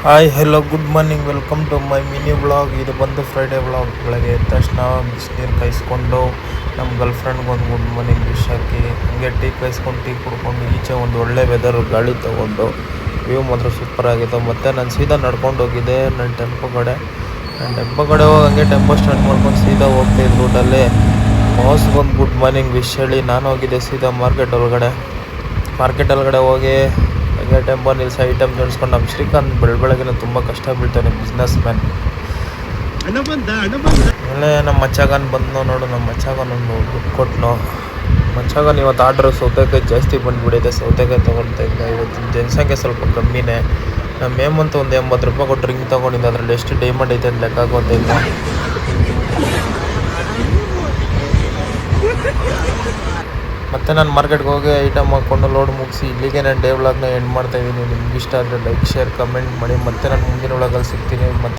Hi hello good morning welcome to my mini vlog. ಇದು ಬಂದು Friday vlog. ಬೆಳಗ್ಗೆ ಎದ್ದ ತಕ್ಷಣ ಬಿಸಿನೀರು ಕಾಯಿಸ್ಕೊಂಡು ನಮ್ಮ ಗರ್ಲ್ ಫ್ರೆಂಡ್ಗೆ ಒಂದು ಗುಡ್ ಮಾರ್ನಿಂಗ್ ವಿಶ್ ಹಾಕಿ ಹಂಗೆ ಟೀ ಕಾಯಿಸ್ಕೊಂಡು ಟೀ ಕುಡ್ಕೊಂಡು ಈಚೆ ಒಂದು ಒಳ್ಳೆ ವೆದರು ಗಾಳಿ ತೊಗೊಂಡು ವ್ಯೂ ಮಾತ್ರ ಸೂಪರ್ ಆಗಿತ್ತು. ಮತ್ತು ನಾನು ಸೀದಾ ನಡ್ಕೊಂಡು ಹೋಗಿದ್ದೆ ನನ್ನ ಟೆಂಪೋ ಕಡೆ ಹೋಗಿ ಹಂಗೆ ಟೆಂಪೋ ಸ್ಟಾರ್ಟ್ ಮಾಡ್ಕೊಂಡು ಸೀದಾ ಹೋಗ್ತಾಯಿದ್ದು ರೂಟಲ್ಲಿ ಬಾಸ್ಗೆ ಒಂದು ಗುಡ್ ಮಾರ್ನಿಂಗ್ ವಿಶ್ ಹೇಳಿ ನಾನು ಹೋಗಿದ್ದೆ ಸೀದಾ ಮಾರ್ಕೆಟ್ ಒಳಗಡೆ ಹೋಗಿ ಹಂಗೆ ಟೆಂಪೋ ನಿಲ್ಸಿ ಐಟಮ್ ಜೋಡಿಸ್ಕೊಂಡು ನಮ್ಮ ಶ್ರೀಕಾಂತ್ ಬೆಳಗ್ಗೆ ತುಂಬ ಕಷ್ಟ ಬೀಳ್ತಾನೆ, ಬಿಸ್ನೆಸ್ ಮ್ಯಾನ್. ಆಮೇಲೆ ನಮ್ಮ ಮಚ್ಚಾಗನ್ ಬಂದು ನೋಡು, ನಮ್ಮ ಮಚ್ಚಾಗನೊಂದು ದುಡ್ಡು ಕೊಟ್ಟನು. ಮಚ್ಚಾಗನ್ ಇವತ್ತು ಆರ್ಡ್ರ್ ಸೌತೆಕಾಯಿ ಜಾಸ್ತಿ ಬಂದುಬಿಟ್ಟಿದೆ, ಸೌತೆಕಾಯಿ ತೊಗೊಳ್ತಾ ಇದ್ದ. ಇವತ್ತಿನ ಜನಸಂಖ್ಯೆ ಸ್ವಲ್ಪ ಕಮ್ಮಿನೇ. ನಮ್ಮ ಮೇಮಂತ ಒಂದು 80 ರೂಪಾಯಿ ಕೊಟ್ಟು ರಿಂಗ್ ತೊಗೊಂಡಿದ್ದೆ, ಅದರಲ್ಲಿ ಎಷ್ಟು ಡೈಮಂಡ್ ಐತೆ ಅಂತ ಲೆಕ್ಕ ಗೊತ್ತಿಲ್ಲ. ಮತ್ತು ನಾನು ಮಾರ್ಕೆಟ್ಗೆ ಹೋಗಿ ಐಟಮ್ ಹಾಕ್ಕೊಂಡು ಲೋಡ್ ಮುಗಿಸಿ ಇಲ್ಲಿಗೆ ನಾನು ಡೇ ವ್ಲಾಗ್ನ ಎಂಡ್ ಮಾಡ್ತಾಯಿದ್ದೀನಿ. ನಿಮ್ಗೆ ಇಷ್ಟ ಆದರೆ ಲೈಕ್, ಶೇರ್, ಕಮೆಂಟ್ ಮಾಡಿ. ಮತ್ತೆ ನಾನು ಮುಂದಿನ ವ್ಲಾಗಲ್ಲಿ ಸಿಗ್ತೀನಿ. ಮತ್ತು